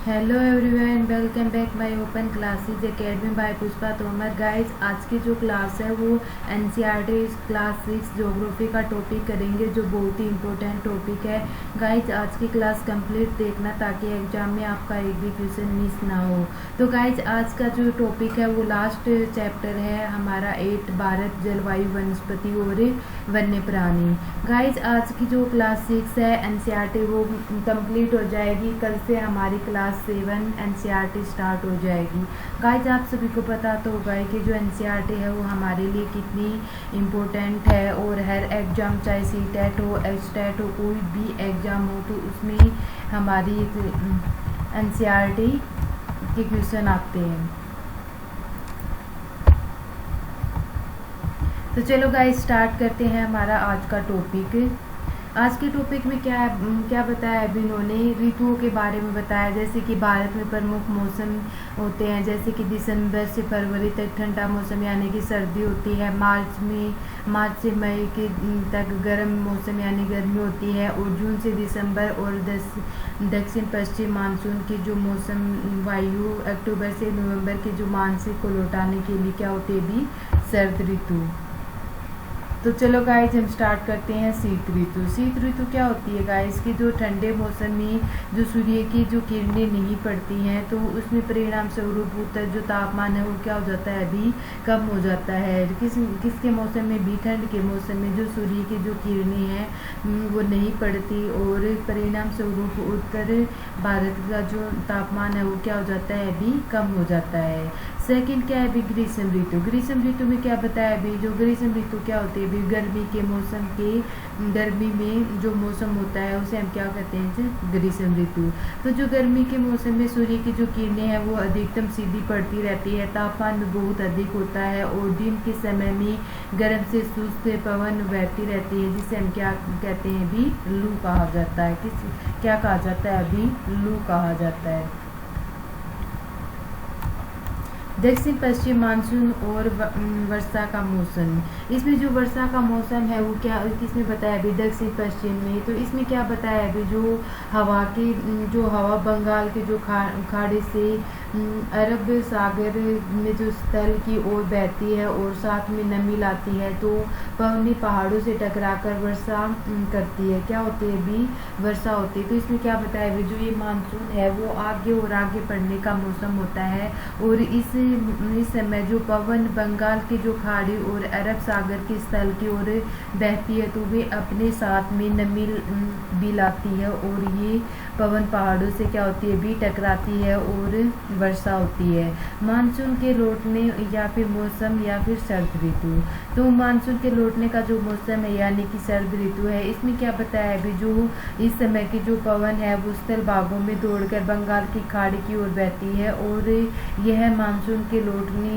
Hello everyone, welcome back my open classes academy by Pushpa Tomar. Guys, आज की जो class है वो एनसीईआरटी क्लास 6 ज्योग्राफी का टॉपिक करेंगे, जो बहुत ही इम्पोर्टेंट टॉपिक है। गाइस, आज की क्लास कंप्लीट देखना ताकि एग्जाम में आपका एक भी क्वेश्चन मिस ना हो। तो गाइस, आज का जो टॉपिक है वो लास्ट चैप्टर है हमारा 8, भारत, जलवायु, वनस्पति और वन्य प्राणी। गाइस, आज की जो क्लास 6 है एनसीईआरटी वो कंप्लीट हो जाएगी। कल से हमारी क्लास 7 एनसीईआरटी स्टार्ट हो जाएगी। गाइस, आप सभी को पता तो होगा कि जो एनसीईआरटी है वो हमारे लिए कितनी इम्पोर्टेंट है, और हर एग्जाम चाहे सीटेट हो, एचटेट हो, कोई भी एग्जाम हो तो उसमें हमारी एनसीईआरटी के क्वेश्चन आते हैं। तो चलो गाइस, स्टार्ट करते हैं हमारा आज का टॉपिक। आज के टॉपिक में क्या बताया अभी इन्होंने ऋतुओं के बारे में बताया, जैसे कि भारत में प्रमुख मौसम होते हैं, जैसे कि दिसंबर से फरवरी तक ठंडा मौसम यानी कि सर्दी होती है। मार्च से मई के तक गर्म मौसम यानी गर्मी होती है, और जून से दिसंबर और दक्षिण पश्चिम मानसून की जो मौसम वायु अक्टूबर से नवंबर के जो मानसिक को लौटाने के लिए क्या होती है भी सर्द ऋतु। तो चलो गाइस, हम स्टार्ट करते हैं शीत ऋतु। शीत ऋतु क्या होती है गाइस कि जो ठंडे मौसम में जो सूर्य की जो किरणें नहीं पड़ती हैं तो उसमें परिणाम स्वरूप उत्तर जो तापमान है वो क्या हो जाता है अभी कम हो जाता है। किसके मौसम में भी ठंड के मौसम में जो सूर्य की जो किरणें हैं वो नहीं पड़ती, और परिणाम स्वरूप उत्तर भारत का जो तापमान है वो क्या हो जाता है अभी कम हो जाता है। सेकंड क्या है अभी ग्रीष्म ऋतु। ग्रीष्म ऋतु में क्या बताया अभी, जो ग्रीष्म ऋतु क्या होती है अभी गर्मी के मौसम के गर्मी में जो मौसम होता है उसे हम क्या कहते हैं ग्रीष्म ऋतु। तो जो गर्मी के मौसम में सूर्य की जो किरणें हैं वो अधिकतम सीधी पड़ती रहती है, तापमान में बहुत अधिक होता है, और दिन के समय में गर्म से शुष्क पवन बहती रहती है, जिसे हम क्या कहते हैं अभी लू कहा जाता है। क्या कहा जाता है अभी लू कहा जाता है। दक्षिण पश्चिम मानसून और वर्षा का मौसम। इसमें जो वर्षा का मौसम है वो क्या किसमें बताया अभी दक्षिण पश्चिम में। तो इसमें क्या बताया अभी जो हवा बंगाल के जो खाड़ी से अरब सागर में जो स्थल की ओर बहती है और साथ में नमी लाती है, तो पवनी पहाड़ों से टकराकर वर्षा करती है। क्या होती है भी वर्षा होती है। तो इसमें क्या बताया अभी जो ये मानसून है वो आगे और आगे बढ़ने का मौसम होता है, और इस समय जो पवन बंगाल की जो खाड़ी और अरब सागर के स्थल की ओर बहती है तो वे अपने साथ में नमी भी लाती है, और ये पवन पहाड़ों से क्या होती है भी टकराती है और वर्षा होती है। मानसून के लौटने या फिर मौसम या फिर सर्द ऋतु। तो मानसून के लौटने का जो मौसम है यानी कि सर्द ऋतु है, इसमें क्या बताया अभी जो इस समय की जो पवन है वो स्थल भागों में दौड़कर बंगाल की खाड़ी की ओर बहती है, और यह मानसून के लौटने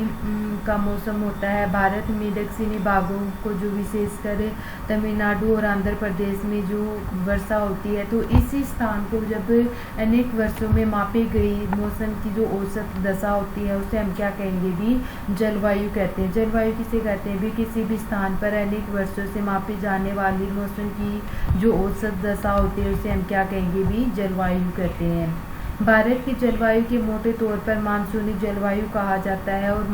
का मौसम होता है। भारत में दक्षिणी भागों को जो विशेषकर तमिलनाडु और आंध्र प्रदेश में जो वर्षा होती है, तो इसी स्थान को जब अनेक वर्षों में मापी गई मौसम की जो औसत दशा होती है उसे हम क्या कहेंगे भी जलवायु कहते हैं। जलवायु किसे कहते हैं भी किसी भी स्थान पर अनेक वर्षों से मापी जाने वाली मौसम की जो औसत दशा होती है उसे हम क्या कहेंगे भी जलवायु कहते हैं। भारत की जलवायु के मोटे तौर पर मानसूनी जलवायु कहा जाता है, और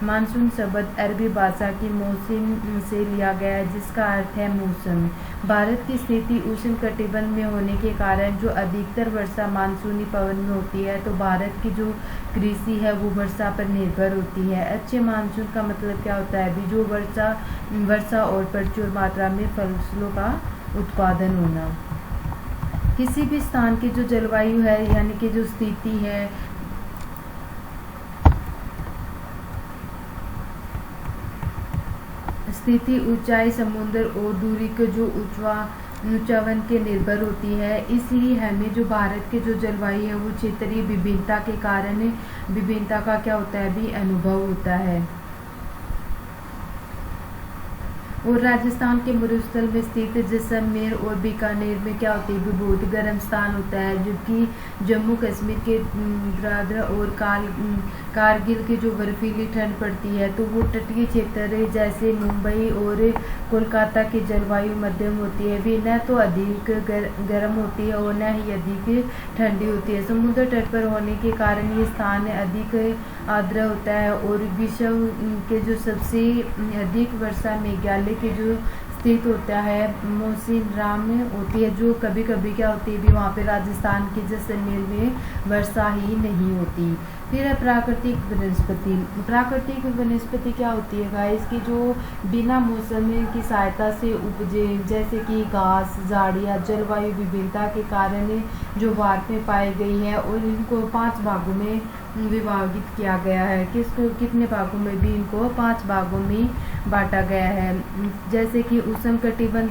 मानसून शब्द अरबी भाषा की मौसम से लिया गया है जिसका अर्थ है मौसम। भारत की स्थिति उष्ण कटिबंध में होने के कारण जो अधिकतर वर्षा मानसूनी पवन में होती है, तो भारत की जो कृषि है वो वर्षा पर निर्भर होती है। अच्छे मानसून का मतलब क्या होता है भी जो वर्षा और प्रचुर मात्रा में फसलों का उत्पादन होना। किसी भी स्थान की जो जलवायु है यानी कि जो स्थिति है ऊंचाई, समुद्र और दूरी के जो ऊंचावन के निर्भर होती है। इसलिए हमें जो भारत के जो जलवायु है वो क्षेत्रीय विभिन्नता के कारण विभिन्नता का क्या होता है भी अनुभव होता है। और राजस्थान के मरुस्थल में स्थित जैसलमेर और बीकानेर में क्या होती है, बहुत गर्म स्थान होता है, जबकि जम्मू कश्मीर के दादरा और कारगिल की जो बर्फीली ठंड पड़ती है, तो वो तटीय क्षेत्र जैसे मुंबई और कोलकाता की जलवायु मध्यम होती है, वे न तो अधिक गर्म होती है और न ही अधिक ठंडी होती है। समुद्र तट पर होने के कारण ये स्थान अधिक आर्द्र होता है और विश्व के जो सबसे अधिक वर्षा मेघालय के जो स्थित होता है मौसिनराम में होती है, जो कभी कभी क्या होती है भी वहाँ पे राजस्थान के जैसलमेर में वर्षा ही नहीं होती। फिर है प्राकृतिक वनस्पति। प्राकृतिक वनस्पति क्या होती है गाइस, की जो बिना मौसम की सहायता से उपजे, जैसे कि घास, झाड़ियाँ जलवायु विभिन्नता के कारण जो भारत में पाई गई है, और इनको 5 भागों में विभाजित किया गया है। कितने भागों में भी इनको 5 भागों में बांटा गया है, जैसे कि उष्णकटिबंध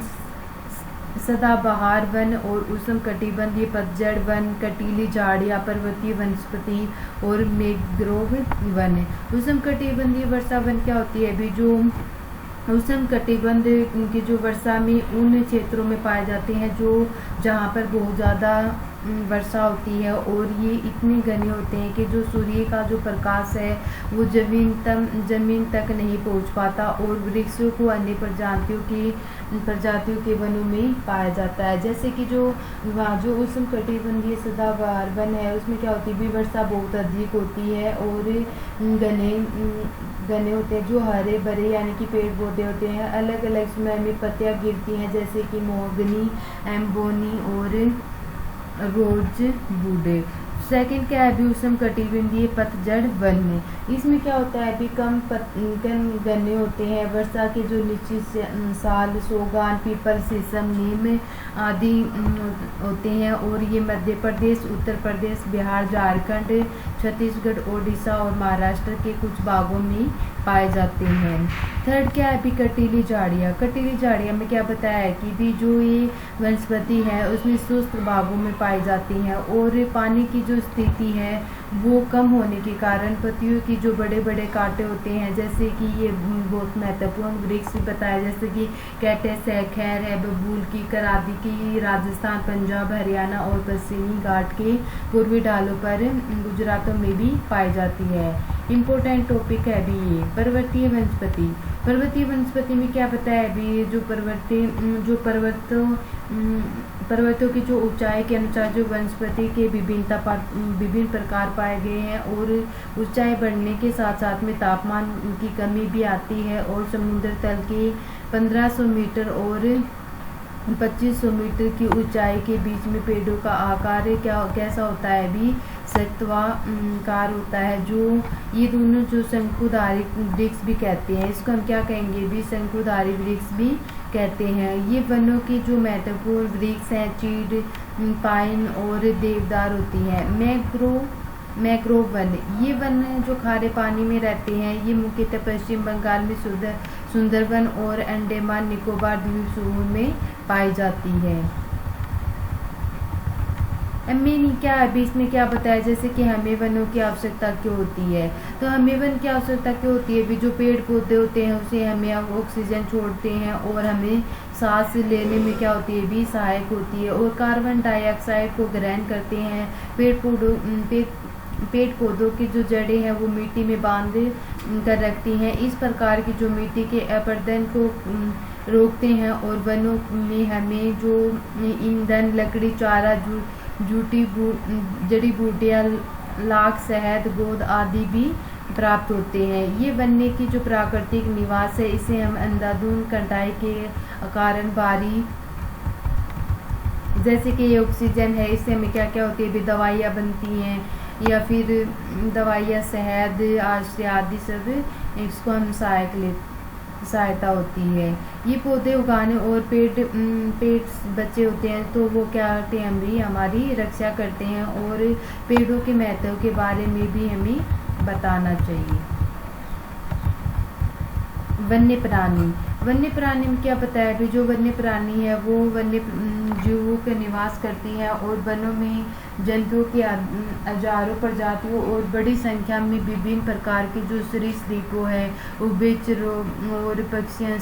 सदाबहार वन और उष्णकटिबंधीय पतझड़ वन, कटीली झाड़ियाँ, पर्वतीय वनस्पति और मैंग्रोव वन। उष्णकटिबंधीय वर्षा वन क्या होती है भी, जो उष्णकटिबंध की जो वर्षा में उन क्षेत्रों में पाए जाते हैं जो जहाँ पर बहुत ज़्यादा वर्षा होती है, और ये इतने घने होते हैं कि जो सूर्य का जो प्रकाश है वो जमीन तक नहीं पहुंच पाता, और वृक्षों को अन्य प्रजातियों के वनों में पाया जाता है। जैसे कि जो उष्णकटिबंधीय सदाबहार वन है, उसमें क्या होती है, वर्षा बहुत अधिक होती है और घने होते हैं, जो हरे भरे यानी कि पेड़ पौधे होते हैं, अलग अलग समय में पत्तियां गिरती हैं, जैसे कि मोहगनी, एम्बोनी और रोज बूढ़े। सेकंड क्या है, उष्णकटिबंधीय पतझड़ वन में, इसमें क्या होता है, कम घने होते हैं, वर्षा के जो निश्चित साल सोगान, पीपल, शीशम, नीम आदि होते हैं, और ये मध्य प्रदेश, उत्तर प्रदेश, बिहार, झारखंड, छत्तीसगढ़, ओडिशा और महाराष्ट्र के कुछ भागों में पाए जाते हैं। थर्ड क्या है, कटीली झाड़ियाँ। कटीली झाड़ियाँ में क्या बताया है कि भी जो ये वनस्पति है उसमें शुष्क भागों में पाई जाती हैं, और पानी की जो स्थिति है वो कम होने के कारण पत्तियों की जो बड़े बड़े कांटे होते हैं, जैसे कि ये बहुत महत्वपूर्ण वृक्ष बताया, जैसे कि कैटस है, खैर है, बबूल की, करादी की, राजस्थान, पंजाब, हरियाणा और पश्चिमी घाट के पूर्वी ढालों पर गुजरातों में भी पाई जाती है। इम्पोर्टेंट टॉपिक है अभी ये पर्वतीय वनस्पति। पर्वतीय वनस्पति में क्या बताया अभी, पर्वतों की जो ऊंचाई के अनुसार जो वनस्पति के विभिन्न प्रकार पाए गए हैं, और ऊंचाई बढ़ने के साथ साथ में तापमान की कमी भी आती है, और समुद्र तल के 1500 मीटर और 2500 मीटर की ऊंचाई के बीच में पेड़ों का आकार कैसा होता है भी, शक्तवाकार होता है। जो ये दोनों जो शंकुधारी वृक्ष भी कहते हैं, इसको हम क्या कहेंगे भी, शंकुधारी वृक्ष भी कहते हैं। ये वनों की जो महत्वपूर्ण वृक्ष हैं चीड़, पाइन और देवदार होती है। मैंग्रोव वन, ये वन जो खारे पानी में रहते हैं, ये मुख्यतः पश्चिम बंगाल में सुंदरवन और अंडमान निकोबार द्वीप समूह में पाई जाती है। क्या अभी इसमें क्या बताया, जैसे कि हमें वनों की आवश्यकता क्यों होती है, तो हमें वन की आवश्यकता क्यों होती है भी, जो पेड़ पौधे होते हैं उसे हमें ऑक्सीजन छोड़ते हैं और हमें सांस लेने में क्या होती है भी सहायक होती है, और कार्बन डाइऑक्साइड को ग्रहण करते हैं। पेड़ पौधों की जो जड़ें हैं वो मिट्टी में बांध कर रखती हैं, इस प्रकार की जो मिट्टी के अपरदन को रोकते हैं, और वनों में हमें जो ईंधन, लकड़ी, चारा, जड़ी बूटियाँ, लाख, शहद, गोंद आदि भी प्राप्त होते हैं। ये वन्य की जो प्राकृतिक निवास है, इसे हम अंधाधुंध कटाई के कारण भारी, जैसे कि ये ऑक्सीजन है, इससे हमें क्या क्या होती है भी, दवाइयाँ बनती हैं, या फिर दवाइयाँ, शहद आदि सब इसको हम सहायता होती है। ये पौधे उगाने और पेड़ बच्चे होते हैं, तो वो क्या करते हैं, हम भी हमारी रक्षा करते हैं, और पेड़ों के महत्व के बारे में भी हमें बताना चाहिए। वन्य प्राणी में क्या बताया भी, जो वन्य प्राणी है वो वन्य जीवों का निवास करती है और वनों में जंतुओं की हजारों प्रजातियों और बड़ी संख्या में विभिन्न प्रकार के जो सरीसृपों है, उभयचरों और पक्षियों,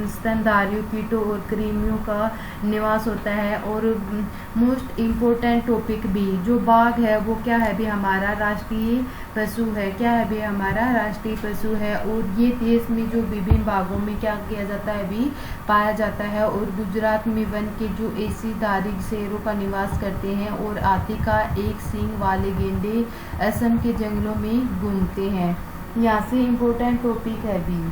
स्तनधारियों, कीटों और कृमियों का निवास होता है। और मोस्ट इम्पोर्टेंट टॉपिक भी जो बाघ है वो क्या है भी हमारा राष्ट्रीय पशु है, क्या है भी हमारा राष्ट्रीय पशु है। और ये देश में जो विभिन्न भागों में क्या किया जाता है भी पाया जाता है। और गुजरात में वन के जो एसीधारी शेरों का निवास करते हैं और हाथी का एक सींग वाले गेंडे असम के जंगलों में घूमते हैं। यहाँ से इम्पोर्टेंट टॉपिक है भी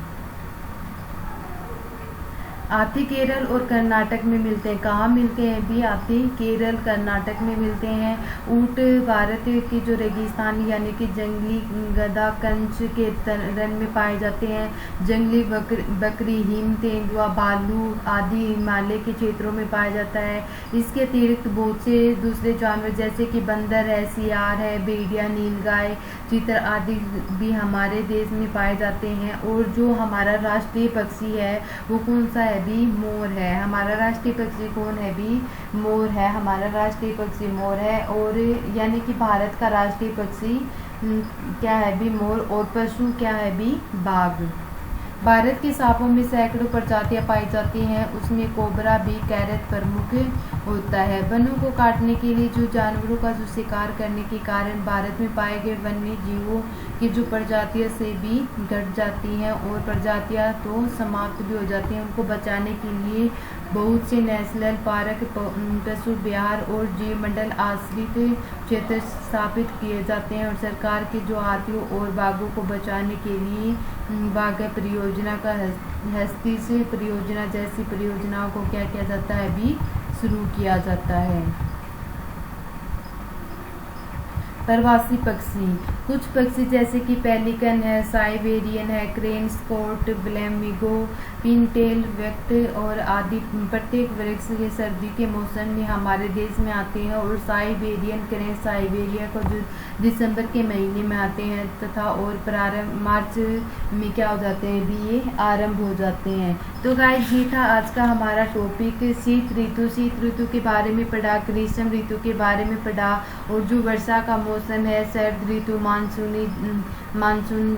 हाथी केरल और कर्नाटक में मिलते हैं। कहाँ मिलते हैं भी हाथी? केरल कर्नाटक में मिलते हैं। ऊँट भारत की जो रेगिस्तान यानी कि जंगली गधा कंच के रण में पाए जाते हैं। जंगली बकरी हिम तेंदुआ भालू आदि हिमालय के क्षेत्रों में पाया जाता है। इसके अतिरिक्त बहुत से दूसरे जानवर जैसे कि बंदर है, सियार है, भेड़िया, नीलगाय, चीतर आदि भी हमारे देश में पाए जाते हैं। और जो हमारा राष्ट्रीय पक्षी है वो कौन सा है भी? मोर है। हमारा राष्ट्रीय पक्षी कौन है भी? मोर है। हमारा राष्ट्रीय पक्षी मोर है। और यानी कि भारत का राष्ट्रीय पक्षी क्या है भी? मोर। और पशु क्या है भी? बाघ। भारत के सांपों में सैकड़ों प्रजातियां पाई जाती हैं, उसमें कोबरा भी कैरेट प्रमुख होता है। वनों को काटने के लिए जो जानवरों का जो शिकार करने के कारण भारत में पाए गए वन्य जीवों की जो प्रजातियां से भी घट जाती हैं और प्रजातियां तो समाप्त भी हो जाती हैं। उनको बचाने के लिए बहुत से नेशनल पार्क, पशु विहार और जीव मंडल आश्रित क्षेत्र स्थापित किए जाते हैं। और सरकार के जो हाथियों और बाघों को बचाने के लिए बाघ परियोजना का हस्ती से परियोजना जैसी परियोजनाओं को क्या किया जाता है भी शुरू किया जाता है। प्रवासी पक्षी, कुछ पक्षी जैसे कि पेलिकन है, साइबेरियन है, क्रेन, स्कॉट, फ्लेमिंगो, पिनटेल, व्यक्त और आदि प्रत्येक वृक्ष के सर्दी के मौसम में हमारे देश में आते हैं। और साइबेरियन क्रेन साइबेरिया को जो दिसंबर के महीने में आते हैं तथा और प्रारंभ मार्च में क्या हो जाते हैं भी ये आरंभ हो जाते हैं। तो गाइस ये था आज का हमारा टॉपिक शीत ऋतु के बारे में पढ़ा, ग्रीष्म ऋतु के बारे में पढ़ा। और जो वर्षा का मौसम है, शरद ऋतु, मानसून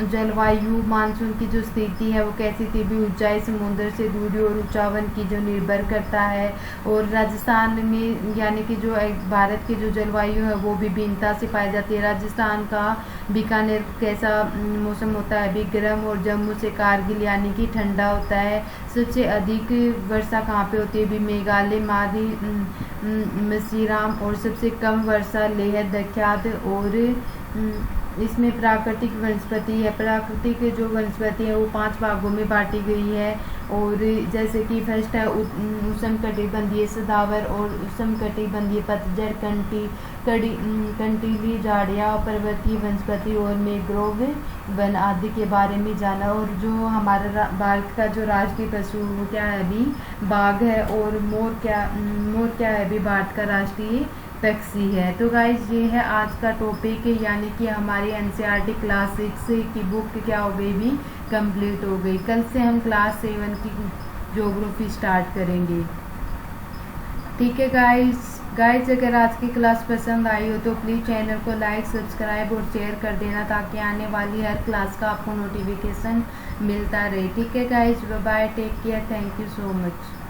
जलवायु, मानसून की जो स्थिति है वो कैसी थी भी, ऊंचाई, समुद्र से दूरी और ऊंचावन की जो निर्भर करता है। और राजस्थान में यानी कि जो भारत की जो जलवायु है वो विभिन्नता से पाई जाती है। राजस्थान का बीकानेर कैसा मौसम होता है भी? गर्म। और जम्मू से कारगिल यानी कि ठंडा होता है। सबसे अधिक वर्षा कहाँ पे होती है भी? मेघालय, मादी, मिजोरम। और सबसे कम वर्षा लेह, दख्यात। और इसमें प्राकृतिक वनस्पति है। प्राकृतिक जो वनस्पति है वो 5 भागों में बांटी गई है। और जैसे कि फर्स्ट है उष्णकटिबंधीय सदावर और उष्णकटिबंधीय पतझड़, कंटीली झाड़ियाँ, पर्वतीय वनस्पति और मैंग्रोव वन आदि के बारे में जाना। और जो हमारा भारत का जो राष्ट्रीय पशु वो क्या है भी? बाघ है। और मोर क्या है भी? भारत का राष्ट्रीय पक्षी है। तो गाइज ये है आज का टॉपिक, यानी कि हमारी एनसीईआरटी क्लास 6 की बुक क्या हो गई भी? कंप्लीट हो गई। कल से हम क्लास 7 की ज्योग्राफी स्टार्ट करेंगे। ठीक है गाइज अगर आज की क्लास पसंद आई हो तो प्लीज़ चैनल को लाइक, सब्सक्राइब और शेयर कर देना ताकि आने वाली हर क्लास का आपको नोटिफिकेशन मिलता रहे। ठीक है guys, bye bye, take care, thank you so much.